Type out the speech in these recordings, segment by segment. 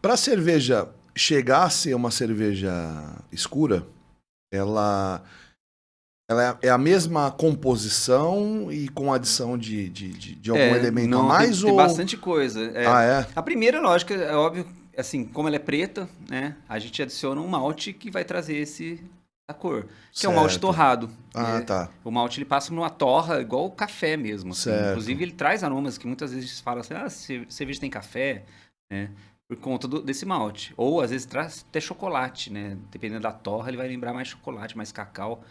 Para a cerveja chegar a ser uma cerveja escura, ela, ela é a mesma composição e com adição de algum elemento a Não, mais? tem Ou... bastante coisa. Ah, é? A primeira, lógica, é óbvio, assim, como ela é preta, né? A gente adiciona um malte que vai trazer a cor, que é um malte Certo. torrado. Ah, tá. O malte ele passa numa torra igual o café mesmo, assim. Certo. Inclusive ele traz aromas que muitas vezes fala assim, cerveja tem café, né? Por conta desse malte. Ou às vezes traz até chocolate, né? Dependendo da torra, ele vai lembrar mais chocolate, mais cacau.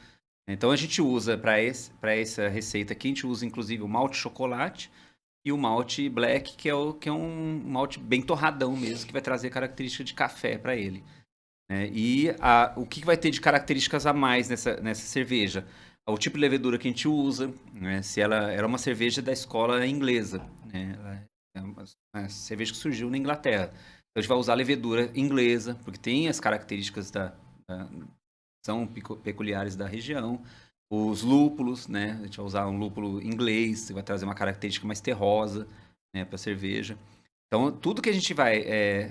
Então a gente usa para essa receita aqui, a gente usa inclusive o malte chocolate e o malte black, que é um malte bem torradão mesmo, que vai trazer característica de café para ele, né? E o que vai ter de características a mais nessa cerveja? O tipo de levedura que a gente usa, né? Se ela era uma cerveja da escola inglesa, né? Ela é uma cerveja que surgiu na Inglaterra. Então a gente vai usar a levedura inglesa, porque tem as características são peculiares da região. Os lúpulos, né? A gente vai usar um lúpulo inglês, que vai trazer uma característica mais terrosa, né, para a cerveja. Então, tudo que a gente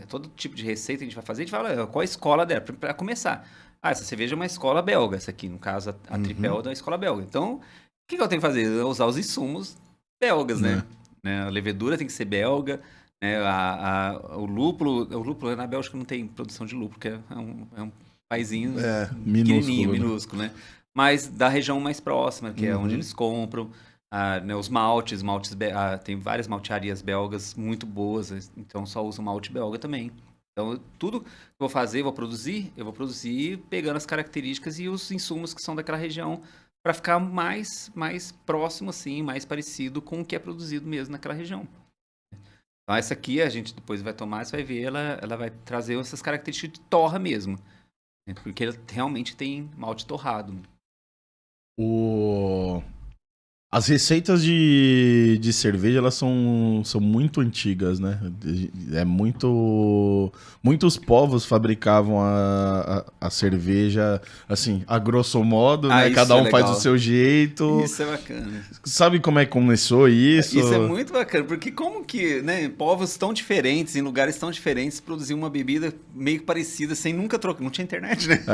todo tipo de receita que a gente vai fazer, a gente fala qual a escola dela, para começar. Ah, essa cerveja é uma escola belga, essa aqui, no caso, a Tripel é da escola belga. Então, o que eu tenho que fazer? Usar os insumos belgas, Né? né? A levedura tem que ser belga, né? O lúpulo na Bélgica não tem produção de lúpulo, porque é um paizinho É, pequenininho, minúsculo, né? minúsculo, né? Mas da região mais próxima, que é onde eles compram, né, os maltes, tem várias maltearias belgas muito boas, então só uso malte belga também. Então, tudo que eu vou fazer, eu vou produzir pegando as características e os insumos que são daquela região para ficar mais próximo, assim, mais parecido com o que é produzido mesmo naquela região. Então, essa aqui a gente depois vai tomar, você vai ver, ela vai trazer essas características de torra mesmo, né, porque ela realmente tem malte torrado. O... As receitas de cerveja, elas são muito antigas, né? É muito... Muitos povos fabricavam a cerveja, assim, a grosso modo, né? Isso Cada é um faz legal. do seu jeito. Isso é bacana. Sabe como é que começou isso? Isso é muito bacana, porque como que, né, povos tão diferentes, em lugares tão diferentes, produziam uma bebida meio parecida, sem nunca trocar. Não tinha internet, né?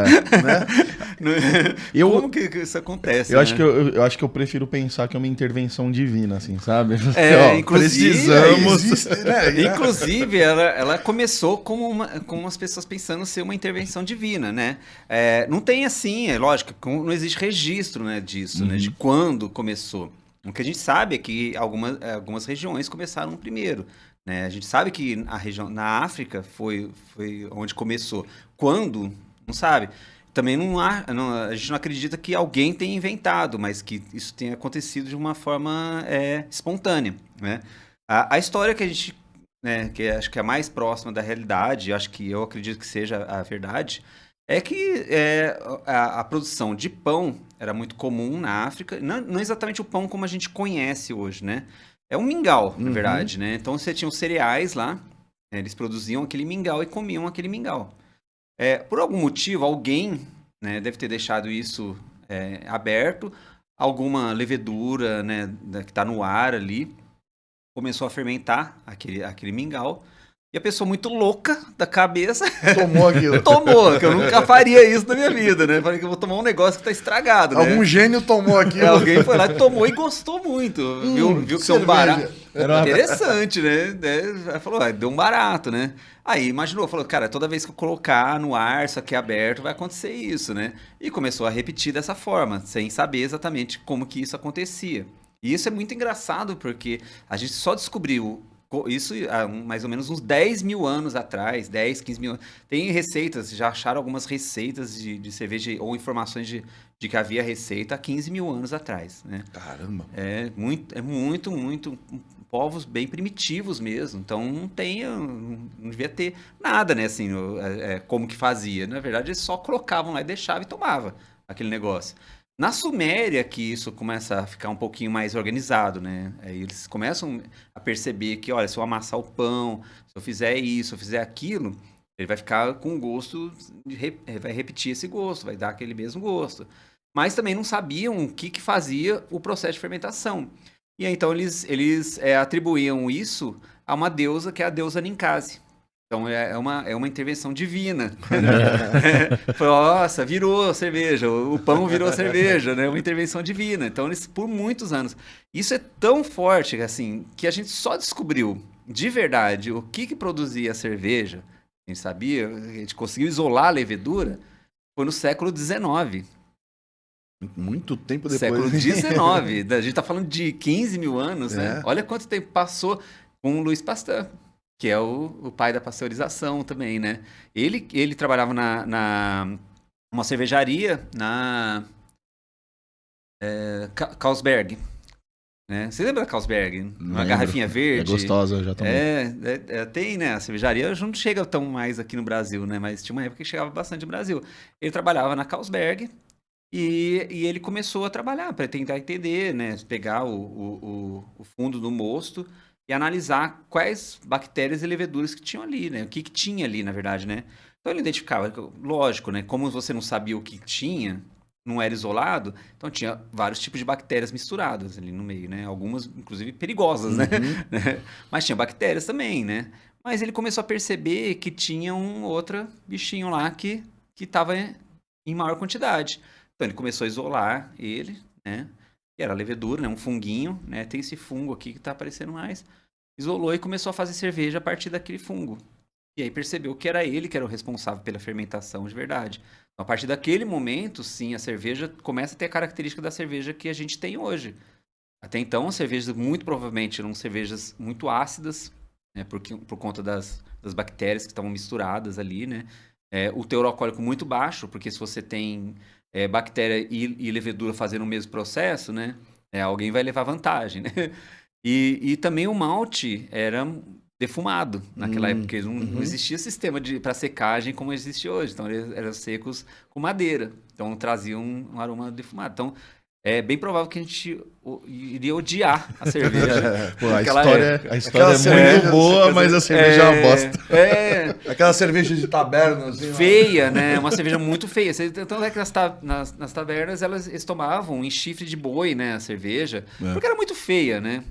Né? Como que isso acontece, Eu né? acho que eu acho que eu prefiro pensar que é uma intervenção divina, assim, sabe? Inclusive, precisamos. Inclusive, ela começou como as pessoas pensando ser uma intervenção divina, né? Não tem assim, é lógico, não existe registro, né, disso, né, de quando começou. O que a gente sabe é que algumas regiões começaram primeiro, né? A gente sabe que a região na África foi onde começou. Quando? Não sabe. Também a gente não acredita que alguém tenha inventado, mas que isso tenha acontecido de uma forma espontânea, né? A história que a gente, né, que acho que é a mais próxima da realidade, eu acredito que seja a verdade, é que a produção de pão era muito comum na África, não exatamente o pão como a gente conhece hoje, né? É um mingau, na verdade, né? Então você tinha os cereais lá, né, eles produziam aquele mingau e comiam aquele mingau. Por algum motivo, alguém, né, deve ter deixado isso aberto, alguma levedura, né, que está no ar ali, começou a fermentar aquele mingau, e a pessoa muito louca da cabeça Tomou aquilo. tomou, que eu nunca faria isso na minha vida, né? Falei que eu vou tomar um negócio que tá estragado, né? Algum gênio tomou aquilo. Alguém foi lá e tomou e gostou muito. Viu que deu um barato. Interessante, né? Ela falou, deu um barato, né? Aí imaginou, falou, cara, toda vez que eu colocar no ar, isso aqui aberto, vai acontecer isso, né? E começou a repetir dessa forma, sem saber exatamente como que isso acontecia. E isso é muito engraçado, porque a gente só descobriu isso há mais ou menos uns 10 mil anos atrás, 10, 15 mil anos. Tem receitas, já acharam algumas receitas de cerveja ou informações de que havia receita há 15 mil anos atrás, né? Caramba. É muito povos bem primitivos mesmo. Então não devia ter nada, né? Assim, como que fazia. Na verdade, eles só colocavam lá e deixavam e tomava aquele negócio. Na Suméria que isso começa a ficar um pouquinho mais organizado, né? Aí eles começam a perceber que, olha, se eu amassar o pão, se eu fizer isso, se eu fizer aquilo, ele vai ficar com gosto, vai repetir esse gosto, vai dar aquele mesmo gosto. Mas também não sabiam o que fazia o processo de fermentação. E aí, então eles atribuíam isso a uma deusa, que é a deusa Ninkasi. Então é uma intervenção divina. Nossa, virou cerveja, o pão virou cerveja, né? Uma intervenção divina. Então, por muitos anos. Isso é tão forte assim, que a gente só descobriu de verdade o que produzia a cerveja. A gente sabia, a gente conseguiu isolar a levedura, foi no século XIX. Muito tempo depois. Século XIX. A gente está falando de 15 mil anos, né? Olha quanto tempo passou com o Louis Pasteur, que é o pai da pasteurização também, né? Ele trabalhava numa cervejaria na Carlsberg. Né? Você lembra da Carlsberg? Uma garrafinha verde. É gostosa, já tomei. Tem, né? A cervejaria não chega tão mais aqui no Brasil, né? Mas tinha uma época que chegava bastante no Brasil. Ele trabalhava na Carlsberg e ele começou a trabalhar para tentar entender, né? Pegar o fundo do mosto e analisar quais bactérias e leveduras que tinham ali, né? O que tinha ali, na verdade, né? Então ele identificava, lógico, né? Como você não sabia o que tinha, não era isolado, então tinha vários tipos de bactérias misturadas ali no meio, né? Algumas, inclusive, perigosas, né? Mas tinha bactérias também, né? Mas ele começou a perceber que tinha um outro bichinho lá que estava em maior quantidade. Então ele começou a isolar ele, né? Que era levedura, né? Um funguinho, né? Tem esse fungo aqui que está aparecendo mais. Isolou e começou a fazer cerveja a partir daquele fungo. E aí percebeu que era ele que era o responsável pela fermentação de verdade. Então, a partir daquele momento, sim, a cerveja começa a ter a característica da cerveja que a gente tem hoje. Até então, as cervejas muito provavelmente eram cervejas muito ácidas, né? Por conta das bactérias que estavam misturadas ali, né? O teor alcoólico muito baixo, porque se você tem bactéria e levedura fazendo o mesmo processo, né? Alguém vai levar vantagem, né? E também o malte era defumado naquela época, porque não existia sistema para secagem como existe hoje. Então, eles eram secos com madeira. Então, traziam um aroma defumado. Então, é bem provável que a gente iria odiar a cerveja. Pô, a história é muito boa, mas a cerveja é uma bosta. Aquela cerveja de taberna. Assim, feia, né? Uma cerveja muito feia. Então, é que nas tabernas, eles tomavam em chifre de boi, né? A cerveja. Porque era muito feia, né?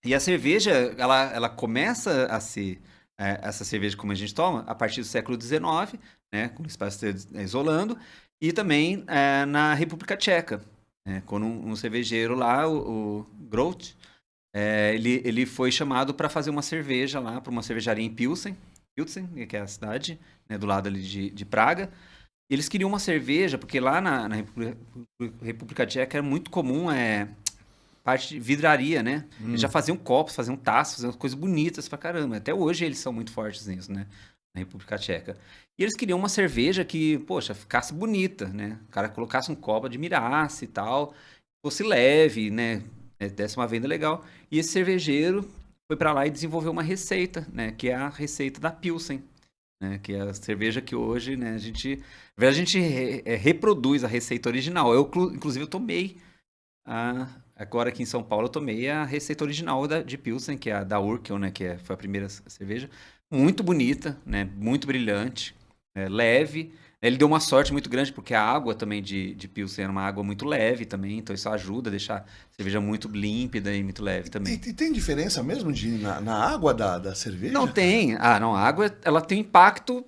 E a cerveja, ela começa a ser essa cerveja como a gente toma a partir do século XIX, né, com o espaço isolando, e também na República Tcheca, né, quando um cervejeiro lá, o Groth, ele foi chamado para fazer uma cerveja lá, para uma cervejaria em Pilsen, que é a cidade, né, do lado ali de Praga. E eles queriam uma cerveja, porque lá na República Tcheca era muito comum parte de vidraria, né? Eles já faziam copos, faziam taças, faziam coisas bonitas pra caramba. Até hoje eles são muito fortes nisso, né? Na República Tcheca. E eles queriam uma cerveja que, poxa, ficasse bonita, né? O cara colocasse um copo, admirasse e tal, fosse leve, né? Desse uma venda legal. E esse cervejeiro foi pra lá e desenvolveu uma receita, né? Que é a receita da Pilsen, né? Que é a cerveja que hoje, né? A gente reproduz a receita original. Inclusive, eu tomei agora aqui em São Paulo eu tomei a receita original de Pilsen, que é a da Urkel, né? Que foi a primeira cerveja. Muito bonita, né? Muito brilhante, leve. Ele deu uma sorte muito grande, porque a água também de Pilsen era uma água muito leve também. Então isso ajuda a deixar a cerveja muito límpida e muito leve também. E tem diferença mesmo na água da cerveja? Não tem. Não. A água ela tem impacto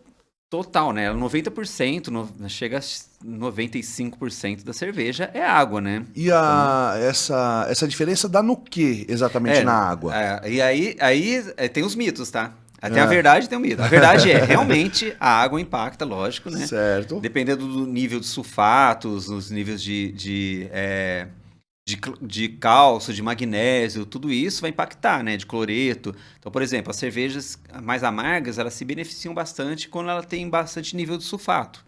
total, né? 90%, chega a 95% da cerveja é água, né? E essa diferença dá no que exatamente na água? E aí tem os mitos, tá? Tem a verdade e tem o mito. A verdade realmente a água impacta, lógico, né? Certo. Dependendo do nível de sulfatos, os níveis de cálcio, de magnésio, tudo isso vai impactar, né? De cloreto. Então, por exemplo, as cervejas mais amargas, elas se beneficiam bastante quando ela tem bastante nível de sulfato.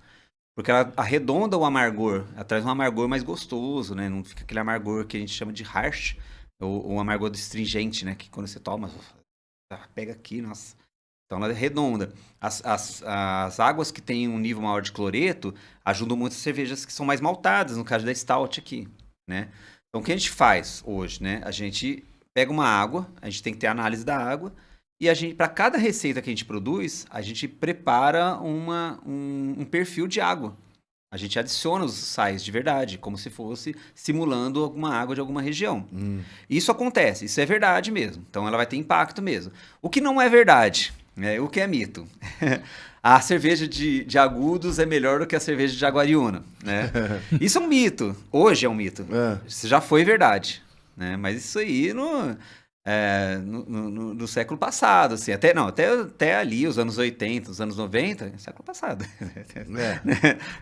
Porque ela arredonda o amargor, ela traz um amargor mais gostoso, né? Não fica aquele amargor que a gente chama de harsh, ou um amargor astringente, né? Que quando você toma, pega aqui, nossa. Então ela arredonda. As águas que têm um nível maior de cloreto ajudam muito as cervejas que são mais maltadas, no caso da Stout aqui, né? Então, o que a gente faz hoje, né? A gente pega uma água, a gente tem que ter análise da água, e a gente, para cada receita que a gente produz, a gente prepara um perfil de água. A gente adiciona os sais de verdade, como se fosse simulando alguma água de alguma região. Isso acontece, isso é verdade mesmo. Então, ela vai ter impacto mesmo. O que não é verdade O que é mito? A cerveja de Agudos é melhor do que a cerveja de Jaguariúna, né? Isso é um mito. Hoje é um mito. Isso já foi verdade, né? Mas isso aí no século passado, assim, até ali, os anos 80, os anos 90, século passado.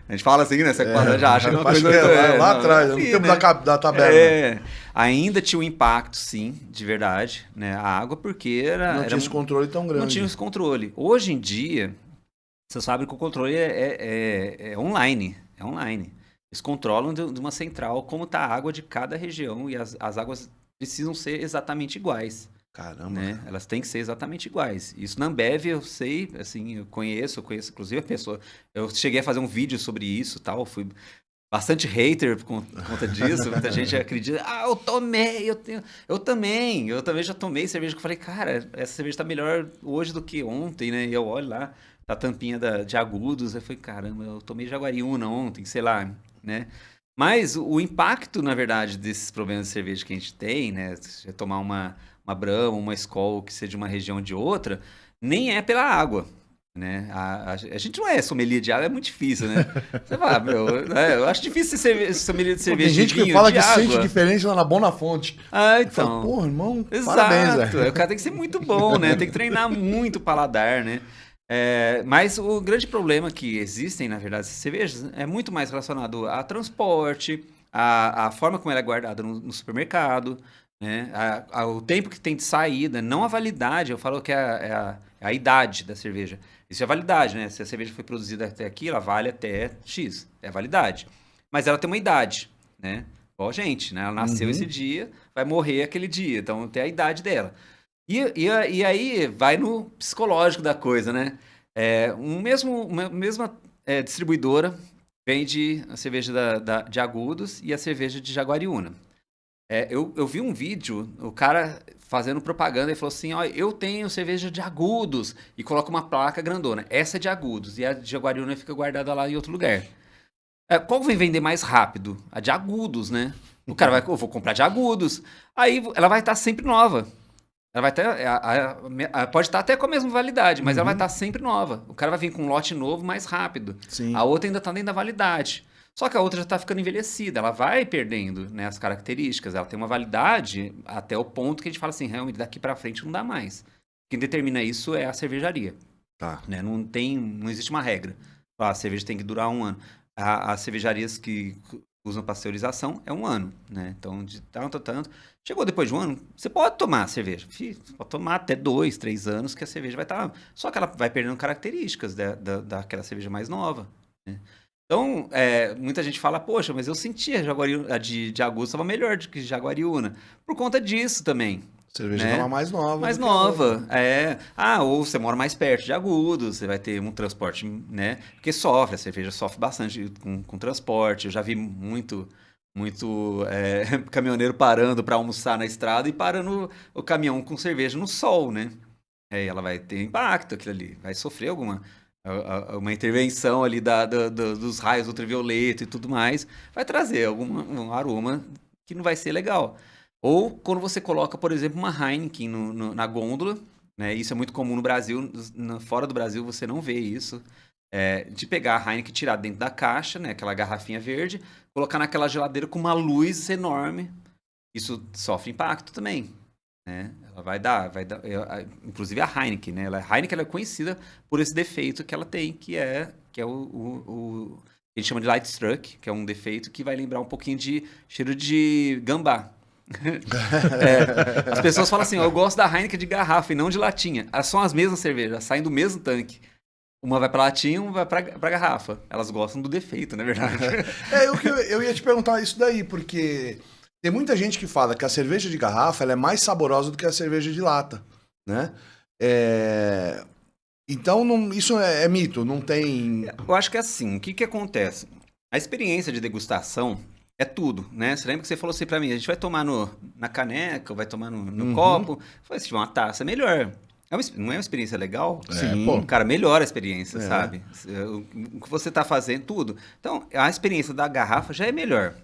A gente fala assim, né? Século passado já acha que é uma coisa... lá atrás, no tempo da tabela. Ainda tinha um impacto, sim, de verdade, né? A água, porque não tinha esse controle tão grande. Não tinha esse controle. Hoje em dia, você sabe que o controle é online. É online. Eles controlam de uma central como está a água de cada região e as águas precisam ser exatamente iguais. Caramba. Né? Elas têm que ser exatamente iguais. Isso na Ambev eu sei, assim, eu conheço inclusive a pessoa. Eu cheguei a fazer um vídeo sobre isso, tal, fui bastante hater por conta disso. Muita gente acredita, eu tomei, eu também já tomei cerveja que eu falei, cara, essa cerveja tá melhor hoje do que ontem, né? E eu olho lá, a tampinha de Agudos, eu falei, caramba, eu tomei Jaguariúna ontem, sei lá, né? Mas o impacto, na verdade, desses problemas de cerveja que a gente tem, né? Se tomar uma Brahma, uma Skol, que seja de uma região ou de outra, nem é pela água, né? A gente não é sommelier de água, é muito difícil, né? Você fala, eu acho difícil ser sommelier de cerveja. Tem gente de vinho, que fala de que água. sente diferença lá na Bona Fonte. Então. Falo, porra, irmão, Exato. Parabéns, velho. O cara tem que ser muito bom, né? Tem que treinar muito o paladar, né? Mas o grande problema que existem, na verdade, essas cervejas é muito mais relacionado a transporte, a forma como ela é guardada no supermercado, né? O tempo que tem de saída, não a validade. Eu falo que é a idade da cerveja. Isso é a validade, né? Se a cerveja foi produzida até aqui, ela vale até X. É a validade. Mas ela tem uma idade, né? Igual a gente, né? Ela nasceu esse dia, vai morrer aquele dia. Então tem a idade dela. E aí vai no psicológico da coisa, né? Uma mesma distribuidora vende a cerveja de Agudos e a cerveja de Jaguariúna. Eu vi um vídeo, o cara fazendo propaganda e falou assim, ó, eu tenho cerveja de Agudos, e coloca uma placa grandona. Essa é de Agudos, e a de Jaguariúna fica guardada lá em outro lugar. Qual vem vender mais rápido? A de Agudos, né? O cara vai, eu vou comprar de Agudos. Aí ela vai estar sempre nova. Ela vai ter, pode estar até com a mesma validade, mas ela vai estar sempre nova. O cara vai vir com um lote novo mais rápido. Sim. A outra ainda está dentro da validade. Só que a outra já está ficando envelhecida, ela vai perdendo, né, as características. Ela tem uma validade até o ponto que a gente fala assim, realmente daqui para frente não dá mais. Quem determina isso é a cervejaria. Tá. Né? Não existe uma regra. A cerveja tem que durar 1 ano. As cervejarias que usam pasteurização é 1 ano, né? Então, de tanto. Chegou depois de 1 ano, você pode tomar cerveja. Você pode tomar até 2, 3 anos que a cerveja vai estar... Só que ela vai perdendo características daquela cerveja mais nova, né? Então, muita gente fala, poxa, mas eu senti a de Agudos estava melhor do que Jaguariúna. Por conta disso também. A cerveja né? estava mais nova. Mais nova, ou você mora mais perto de Agudos, você vai ter um transporte, né? Porque a cerveja sofre bastante com transporte. Eu já vi muito caminhoneiro parando para almoçar na estrada e parando o caminhão com cerveja no sol, né? Aí ela vai ter impacto, aquilo ali, vai sofrer uma intervenção ali dos raios ultravioleta e tudo mais, vai trazer um aroma que não vai ser legal. Ou quando você coloca, por exemplo, uma Heineken na gôndola, né? Isso é muito comum no Brasil, fora do Brasil você não vê isso, de pegar a Heineken, tirar dentro da caixa, né? Aquela garrafinha verde, colocar naquela geladeira com uma luz enorme. Isso sofre impacto também, né? Ela vai dar, inclusive a Heineken, né? A Heineken ela é conhecida por esse defeito que ela tem, que é o a gente chama de light struck, que é um defeito que vai lembrar um pouquinho de cheiro de gambá. As pessoas falam assim, eu gosto da Heineken de garrafa e não de latinha. São as mesmas cervejas, saem do mesmo tanque. Uma vai pra latinha, uma vai pra garrafa. Elas gostam do defeito, na verdade. Eu ia te perguntar isso daí, porque tem muita gente que fala que a cerveja de garrafa ela é mais saborosa do que a cerveja de lata, né? Então, isso é mito, não tem... Eu acho que é assim, o que acontece? A experiência de degustação é tudo, né? Você lembra que você falou assim pra mim, a gente vai tomar na caneca, vai tomar no copo. Se tiver uma taça, é melhor. Não é uma experiência legal? Sim. Cara, melhora a experiência, sabe? O que você tá fazendo, tudo. Então, a experiência da garrafa já é melhor.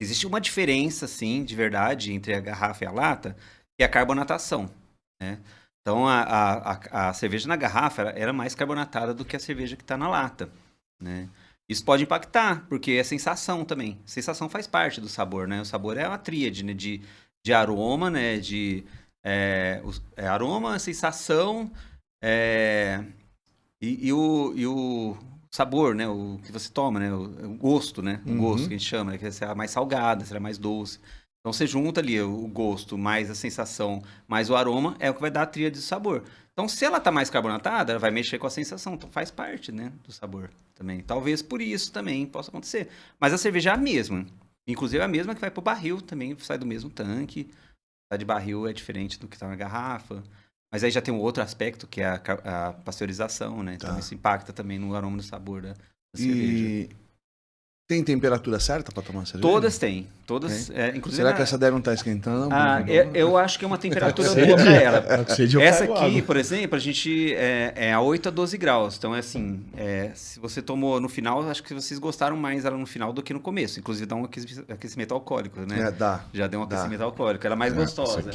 Existe uma diferença, sim, de verdade, entre a garrafa e a lata, que é a carbonatação, né? Então, a cerveja na garrafa era mais carbonatada do que a cerveja que está na lata, né? Isso pode impactar, porque é sensação também. Sensação faz parte do sabor, né? O sabor é uma tríade, né? De aroma, né? Aroma, sensação e o sabor, né? O que você toma, né? O gosto, né? O gosto que a gente chama, né? Que será mais salgada, será mais doce. Então você junta ali o gosto mais a sensação mais o aroma é o que vai dar a tríade de sabor. Então se ela tá mais carbonatada, ela vai mexer com a sensação. Então faz parte, né, do sabor também. Talvez por isso também possa acontecer. Mas a cerveja é a mesma. Inclusive a mesma que vai pro barril também, sai do mesmo tanque. Tá de barril é diferente do que tá na garrafa. Mas aí já tem um outro aspecto que é a pasteurização, né? Então isso impacta também no aroma e no sabor da cerveja. Tem temperatura certa para tomar cerveja? Todas têm. Todas, inclusive será que essa daí não tá esquentando? Eu acho que é uma temperatura boa para ela. Essa aqui, água. por exemplo, a gente é a 8 a 12 graus. Então, é assim, se você tomou no final, acho que vocês gostaram mais ela no final do que no começo. Inclusive, dá um aquecimento alcoólico, né? Já deu um aquecimento alcoólico. Ela é mais gostosa.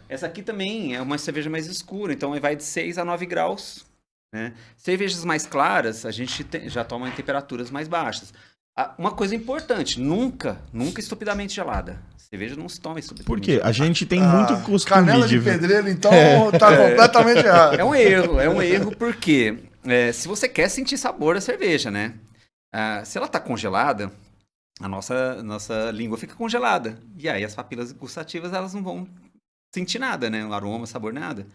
Essa aqui também é uma cerveja mais escura. Então, vai de 6 a 9 graus. Né? Cervejas mais claras, a gente já toma em temperaturas mais baixas. Uma coisa importante, nunca estupidamente gelada. Cerveja não se toma estupidamente Por quê? gelada. A gente tem muito costume canela de pedreiro, então, tá completamente errado. É um erro porque se você quer sentir sabor da cerveja, né? Se ela tá congelada, a nossa língua fica congelada. E aí as papilas gustativas, elas não vão sentir nada, né? O aroma, o sabor, nada.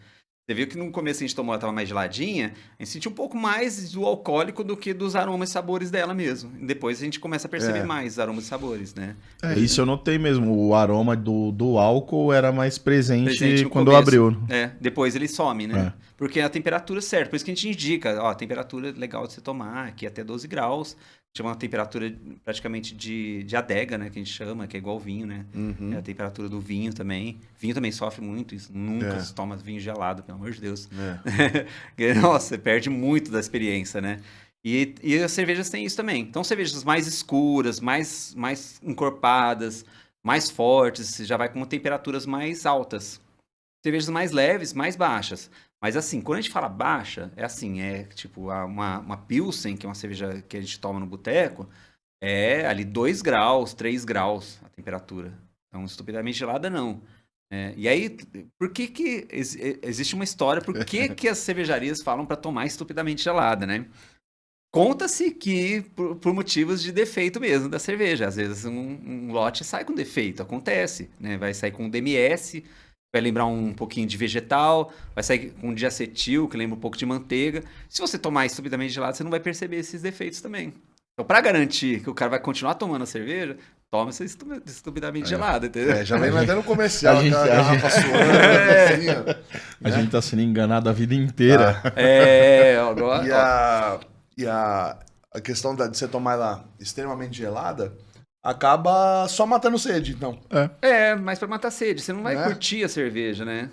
Você viu que no começo a gente tomou, ela tava mais geladinha, a gente sentiu um pouco mais do alcoólico do que dos aromas e sabores dela mesmo. E depois a gente começa a perceber mais os aromas e sabores, né? Isso eu notei mesmo. O aroma do álcool era mais presente quando abriu. Depois ele some, né? Porque é a temperatura certa. Por isso que a gente indica, a temperatura legal de você tomar, aqui até 12 graus. Chama uma temperatura praticamente de adega, né? Que a gente chama, que é igual vinho, né? É a temperatura do vinho também. Vinho também sofre muito isso. Nunca se toma vinho gelado, pelo amor de Deus. Nossa, você perde muito da experiência, né? E as cervejas têm isso também. Então, cervejas mais escuras, mais encorpadas, mais fortes, você já vai com temperaturas mais altas. Cervejas mais leves, mais baixas. Mas assim, quando a gente fala baixa, é tipo uma Pilsen, que é uma cerveja que a gente toma no boteco, é ali 2 graus, 3 graus a temperatura. Então, estupidamente gelada, não. E aí, por que existe uma história, por que as cervejarias falam para tomar estupidamente gelada, né? Conta-se que por motivos de defeito mesmo da cerveja. Às vezes um lote sai com defeito, acontece, né? Vai sair com DMS, vai lembrar um pouquinho de vegetal, vai sair com diacetil, que lembra um pouco de manteiga. Se você tomar estupidamente gelado, você não vai perceber esses defeitos também. Então, para garantir que o cara vai continuar tomando a cerveja, toma essa estupidamente gelada, entendeu? Já vem metendo comercial, a garrafa suando. A gente tá sendo enganado a vida inteira. Agora... E a questão de você tomar ela extremamente gelada acaba só matando sede, então. Mas pra matar sede, você não vai curtir a cerveja, né?